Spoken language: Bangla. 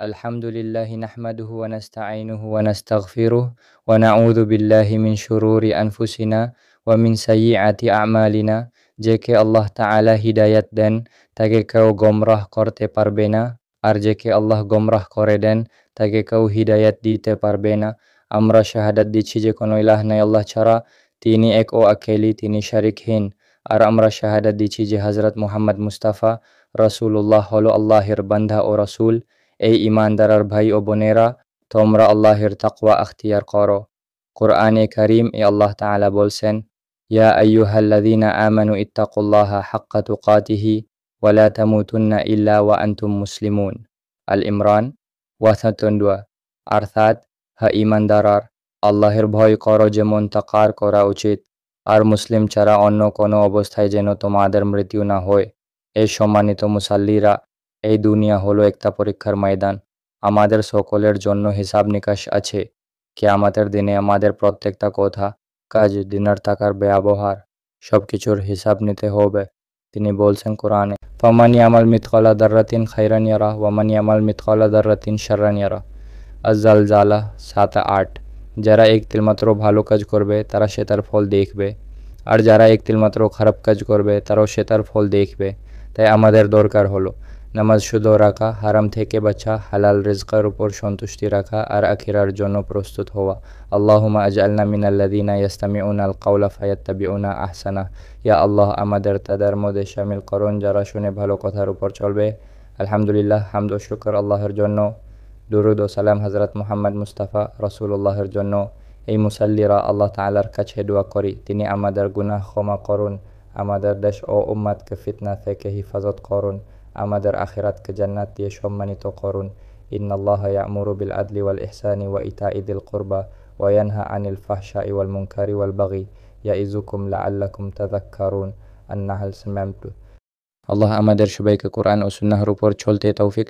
الحمد لله نحمده ونستعينه ونستغفره ونعوذ بالله من شرور أنفسنا ومن سيئات أعمالنا جেকে আল্লাহ তাআলা হিদায়াত দেন তাকে কেউ গোমরাহ করতে পারবে না আর জেকে আল্লাহ গোমরাহ করে দেন তাকে কেউ হিদায়াত দিতে পারবে না আমরা শাহাদাত দিচ্ছি যে কোনো ইলাহ নাই আল্লাহ ছাড়া তিনি এক ও আকেলি তিনি শারিকহীন আর আমরা শাহাদাত দিচ্ছি যে হযরত মুহাম্মদ মুস্তাফা রাসূলুল্লাহ হলো আল্লাহর বান্দা ও রাসূল এই ঈমানদার ভাই ও বোনেরা তোমরা আল্লাহর তাকওয়া اختیار করো কোরআনে কারীম এ আল্লাহ তাআলা বলছেন ইয়া আইয়ুহাল্লাযীনা আমানু ইত্তাকুল্লাহা হাক্কা তুকাতিহি ওয়া লা তামুতুন্না ইল্লা ওয়া আনতুম মুসলিমুন আল ইমরান 82 অর্থাৎ হে ঈমানদার আল্লাহর ভয় করো যেমন তাকার করা উচিত আর মুসলিম ছাড়া অন্য কোনো অবস্থায় যেন তোমাদের মৃত্যু না হয় এই সম্মানিত মুসাল্লিরা এই দুনিয়া হলো একটা পরীক্ষার ময়দান আমাদের সকলের জন্য হিসাব নিকাশ আছে কিয়ামতের দিনে আমাদের প্রত্যেকটা কথা কাজ দিনের টাকার ব্যবহার সবকিছুর হিসাব নিতে হবে তিনি বলছেন কোরআনে ফামান ইয়ামাল মিথকালা দাররাতিন খায়রান ইয়ারা ওয়া মান ইয়ামাল মিথকালা দাররাতিন শাররান ইয়ারা আয-জালজালা 7-8 যারা এক তিলমাত্র ভালো কাজ করবে তারা সেটার ফল দেখবে আর যারা এক তিলমাত্র খারাপ কাজ করবে তারাও সেটার ফল দেখবে তাই আমাদের দরকার হলো নামাজ শুধু রাখা হারাম থেকে বাঁচা হালাল রিজকের উপর সন্তুষ্টি রাখা আর আখিরার জন্য প্রস্তুত হওয়া আল্লাহুম্মা আজআলনা মিনাল্লাযীনা ইস্তামিউনাল কাওলা ফায়াত্তাবিউনা আহসানা ইয়া আল্লাহ আমাদের তাদের মধ্যে শামিল করুন যারা শুনে ভালো কথার উপর চলবে আলহামদুলিল্লাহ হামদ ও শুকর আল্লাহর জন্য দুরুদ ও সালাম হযরত মুহাম্মদ মুস্তাফা রাসূলুল্লাহর জন্য এই মুসাল্লিরা আল্লাহ তাআলার কাছে দোয়া করি তিনি আমাদের গুনাহ ক্ষমা করুন আমাদের দেশ ও উম্মতকে ফিতনা থেকে হেফাজত করুন আমাদের আখিরাতকে জান্নাত দিয়ে সম্মানিত করুন ইন্নাল্লাহা ইয়া'মুরু বিল আদলি ওয়াল ইহসানি ওয়া ইতা'i যিল কুরবা ওয়া ইয়ানহা আনিল ফাহশাই ওয়াল মুনকারি ওয়াল বাগি ইয়া'iযুকুম লাআল্লাকুম তাযাক্কারুন আন-নাহল 7 আল্লাহ আমাদের সবাইকে কোরআন ও সুন্নাহর উপর চলতে তৌফিক